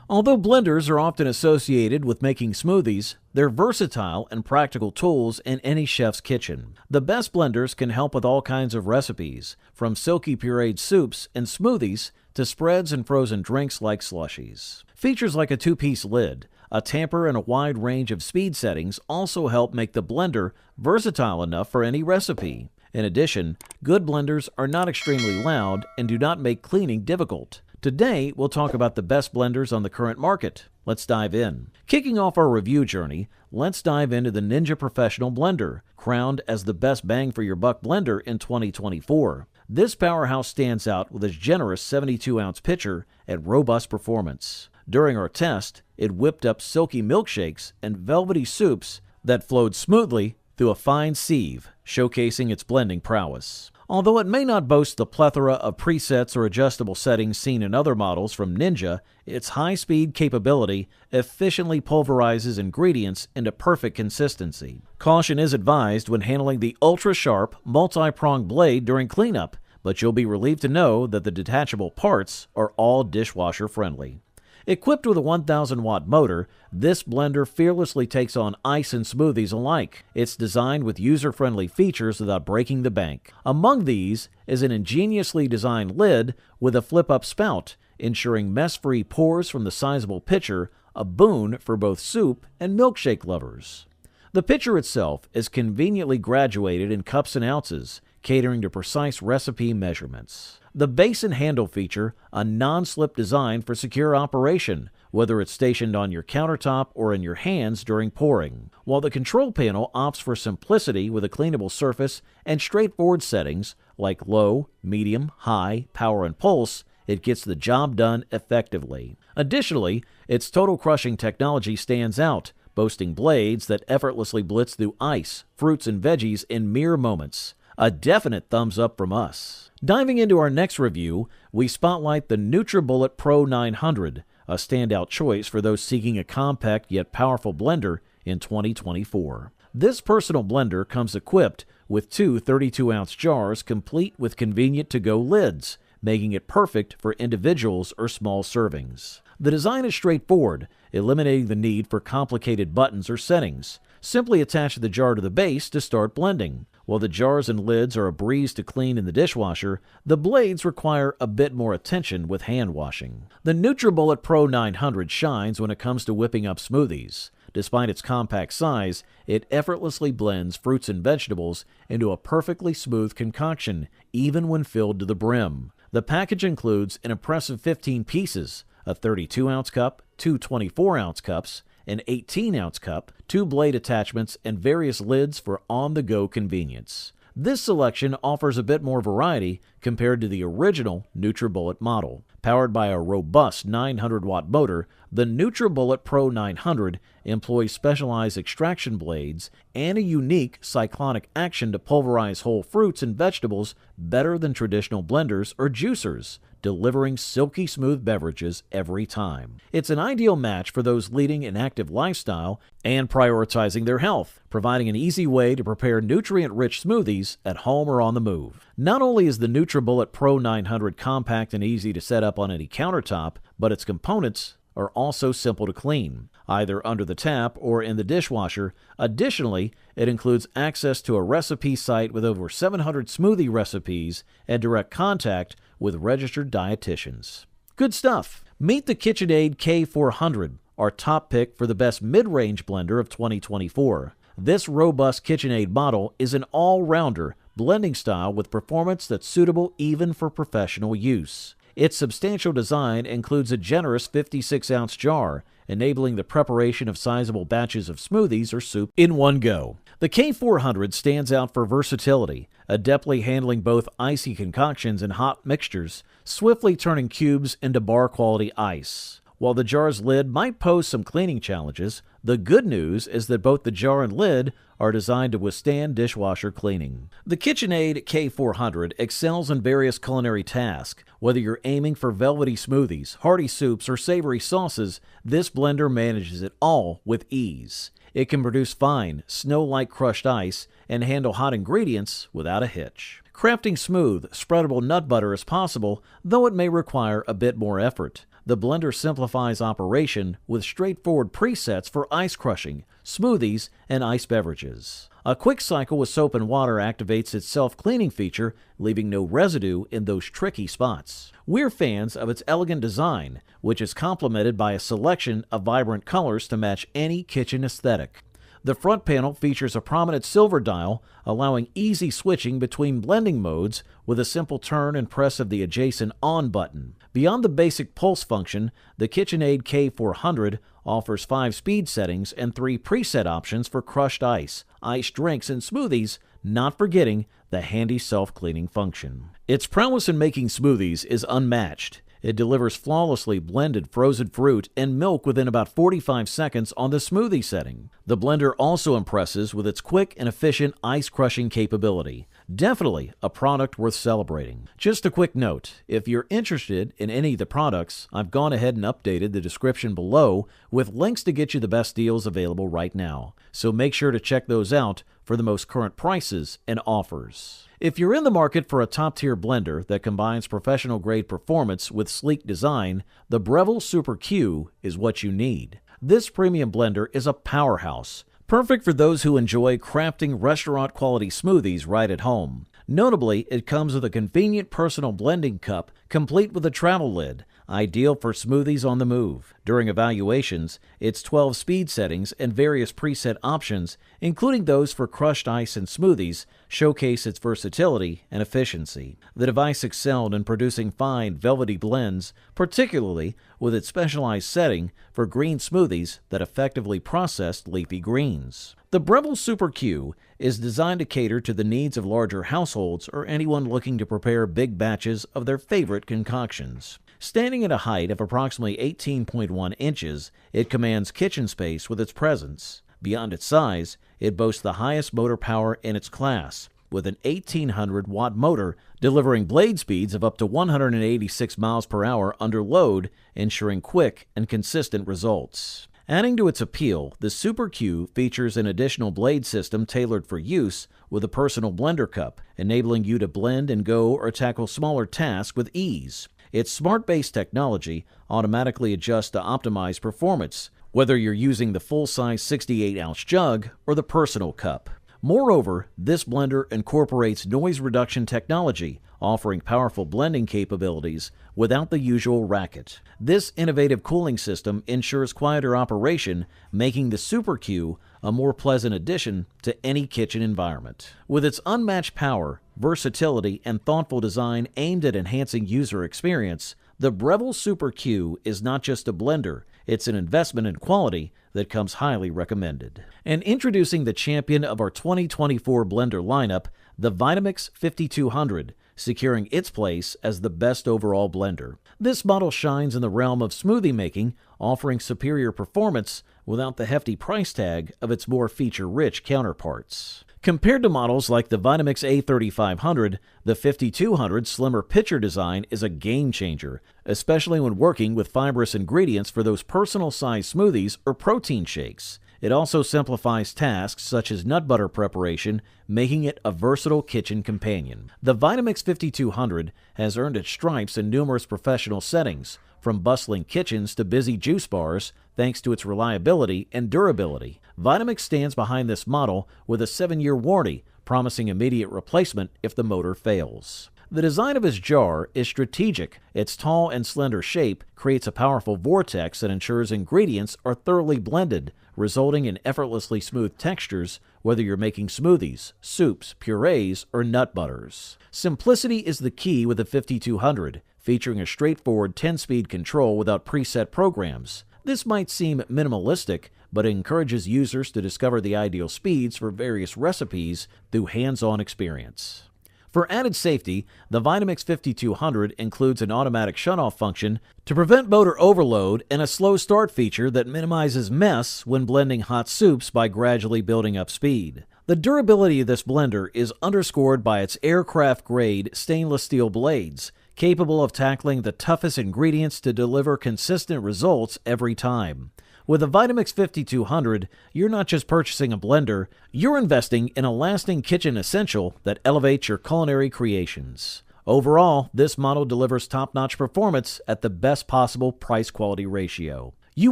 Although blenders are often associated with making smoothies, they're versatile and practical tools in any chef's kitchen. The best blenders can help with all kinds of recipes, from silky pureed soups and smoothies to spreads and frozen drinks like slushies. Features like a two-piece lid, a tamper, and a wide range of speed settings also help make the blender versatile enough for any recipe. In addition, good blenders are not extremely loud and do not make cleaning difficult. Today, we'll talk about the best blenders on the current market. Let's dive in. Kicking off our review journey, let's dive into the Ninja Professional Blender, crowned as the best bang for your buck blender in 2024. This powerhouse stands out with its generous 72-ounce pitcher and robust performance. During our test, it whipped up silky milkshakes and velvety soups that flowed smoothly through a fine sieve, showcasing its blending prowess. Although it may not boast the plethora of presets or adjustable settings seen in other models from Ninja, its high-speed capability efficiently pulverizes ingredients into perfect consistency. Caution is advised when handling the ultra-sharp, multi-pronged blade during cleanup, but you'll be relieved to know that the detachable parts are all dishwasher-friendly. Equipped with a 1,000-watt motor, this blender fearlessly takes on ice and smoothies alike. It's designed with user-friendly features without breaking the bank. Among these is an ingeniously designed lid with a flip-up spout, ensuring mess-free pours from the sizable pitcher, a boon for both soup and milkshake lovers. The pitcher itself is conveniently graduated in cups and ounces, catering to precise recipe measurements. The base and handle feature a non-slip design for secure operation, whether it's stationed on your countertop or in your hands during pouring, while the control panel opts for simplicity with a cleanable surface and straightforward settings like low, medium, high, power, and pulse. It gets the job done effectively. Additionally, its total crushing technology stands out, boasting blades that effortlessly blitz through ice, fruits, and veggies in mere moments. A definite thumbs up from us. Diving into our next review, we spotlight the NutriBullet Pro 900, a standout choice for those seeking a compact yet powerful blender in 2024. This personal blender comes equipped with two 32-ounce jars complete with convenient to-go lids, making it perfect for individuals or small servings. The design is straightforward, eliminating the need for complicated buttons or settings. Simply attach the jar to the base to start blending. While the jars and lids are a breeze to clean in the dishwasher, the blades require a bit more attention with hand washing. The NutriBullet Pro 900 shines when it comes to whipping up smoothies. Despite its compact size, it effortlessly blends fruits and vegetables into a perfectly smooth concoction, even when filled to the brim. The package includes an impressive 15 pieces, a 32-ounce cup, two 24-ounce cups, an 18-ounce cup, two blade attachments, and various lids for on-the-go convenience. This selection offers a bit more variety compared to the original NutriBullet model. Powered by a robust 900-watt motor, the NutriBullet Pro 900 employs specialized extraction blades and a unique cyclonic action to pulverize whole fruits and vegetables better than traditional blenders or juicers, delivering silky smooth beverages every time. It's an ideal match for those leading an active lifestyle and prioritizing their health, providing an easy way to prepare nutrient-rich smoothies at home or on the move. Not only is the NutriBullet Pro 900 compact and easy to set up on any countertop, but its components are also simple to clean, either under the tap or in the dishwasher. Additionally, it includes access to a recipe site with over 700 smoothie recipes and direct contact with registered dietitians. Good stuff! Meet the KitchenAid K400, our top pick for the best mid-range blender of 2024. This robust KitchenAid model is an all-rounder blending style with performance that's suitable even for professional use. Its substantial design includes a generous 56-ounce jar, enabling the preparation of sizable batches of smoothies or soup in one go. The K400 stands out for versatility, adeptly handling both icy concoctions and hot mixtures, swiftly turning cubes into bar-quality ice. While the jar's lid might pose some cleaning challenges, the good news is that both the jar and lid are designed to withstand dishwasher cleaning. The KitchenAid K400 excels in various culinary tasks. Whether you're aiming for velvety smoothies, hearty soups, or savory sauces, this blender manages it all with ease. It can produce fine, snow-like crushed ice and handle hot ingredients without a hitch. Crafting smooth, spreadable nut butter is possible, though it may require a bit more effort. The blender simplifies operation with straightforward presets for ice crushing, smoothies, and ice beverages. A quick cycle with soap and water activates its self-cleaning feature, leaving no residue in those tricky spots. We're fans of its elegant design, which is complemented by a selection of vibrant colors to match any kitchen aesthetic. The front panel features a prominent silver dial, allowing easy switching between blending modes with a simple turn and press of the adjacent on button. Beyond the basic pulse function, the KitchenAid K400 offers 5 speed settings and 3 preset options for crushed ice, iced drinks, and smoothies, not forgetting the handy self-cleaning function. Its prowess in making smoothies is unmatched. It delivers flawlessly blended frozen fruit and milk within about 45 seconds on the smoothie setting. The blender also impresses with its quick and efficient ice crushing capability. Definitely a product worth celebrating. Just a quick note, if you're interested in any of the products, I've gone ahead and updated the description below with links to get you the best deals available right now. So make sure to check those out for the most current prices and offers. If you're in the market for a top-tier blender that combines professional-grade performance with sleek design, the Breville Super Q is what you need. This premium blender is a powerhouse, perfect for those who enjoy crafting restaurant-quality smoothies right at home. Notably, it comes with a convenient personal blending cup complete with a travel lid, ideal for smoothies on the move. During evaluations, its 12 speed settings and various preset options, including those for crushed ice and smoothies, showcase its versatility and efficiency. The device excelled in producing fine, velvety blends, particularly with its specialized setting for green smoothies that effectively processed leafy greens. The Breville Super Q is designed to cater to the needs of larger households or anyone looking to prepare big batches of their favorite concoctions. Standing at a height of approximately 18.1 inches, it commands kitchen space with its presence. Beyond its size, it boasts the highest motor power in its class, with an 1,800-watt motor delivering blade speeds of up to 186 miles per hour under load, ensuring quick and consistent results. Adding to its appeal, the Super Q features an additional blade system tailored for use with a personal blender cup, enabling you to blend and go or tackle smaller tasks with ease. Its smart-based technology automatically adjusts to optimize performance, whether you're using the full-size 68-ounce jug or the personal cup. Moreover, this blender incorporates noise reduction technology, offering powerful blending capabilities without the usual racket. This innovative cooling system ensures quieter operation, making the Super Q a more pleasant addition to any kitchen environment. With its unmatched power, versatility, and thoughtful design aimed at enhancing user experience, the Breville Super Q is not just a blender, it's an investment in quality that comes highly recommended. And introducing the champion of our 2024 blender lineup, the Vitamix 5200, securing its place as the best overall blender. This model shines in the realm of smoothie making, offering superior performance without the hefty price tag of its more feature-rich counterparts. Compared to models like the Vitamix A3500, the 5200's slimmer pitcher design is a game-changer, especially when working with fibrous ingredients for those personal-sized smoothies or protein shakes. It also simplifies tasks such as nut butter preparation, making it a versatile kitchen companion. The Vitamix 5200 has earned its stripes in numerous professional settings, from bustling kitchens to busy juice bars, thanks to its reliability and durability. Vitamix stands behind this model with a 7-year warranty, promising immediate replacement if the motor fails. The design of its jar is strategic. Its tall and slender shape creates a powerful vortex that ensures ingredients are thoroughly blended, resulting in effortlessly smooth textures whether you're making smoothies, soups, purees, or nut butters. Simplicity is the key with the 5200, featuring a straightforward 10-speed control without preset programs. This might seem minimalistic, but it encourages users to discover the ideal speeds for various recipes through hands-on experience. For added safety, the Vitamix 5200 includes an automatic shutoff function to prevent motor overload and a slow start feature that minimizes mess when blending hot soups by gradually building up speed. The durability of this blender is underscored by its aircraft-grade stainless steel blades, capable of tackling the toughest ingredients to deliver consistent results every time. With the Vitamix 5200, you're not just purchasing a blender, you're investing in a lasting kitchen essential that elevates your culinary creations. Overall, this model delivers top-notch performance at the best possible price-quality ratio. You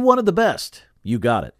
wanted the best. You got it.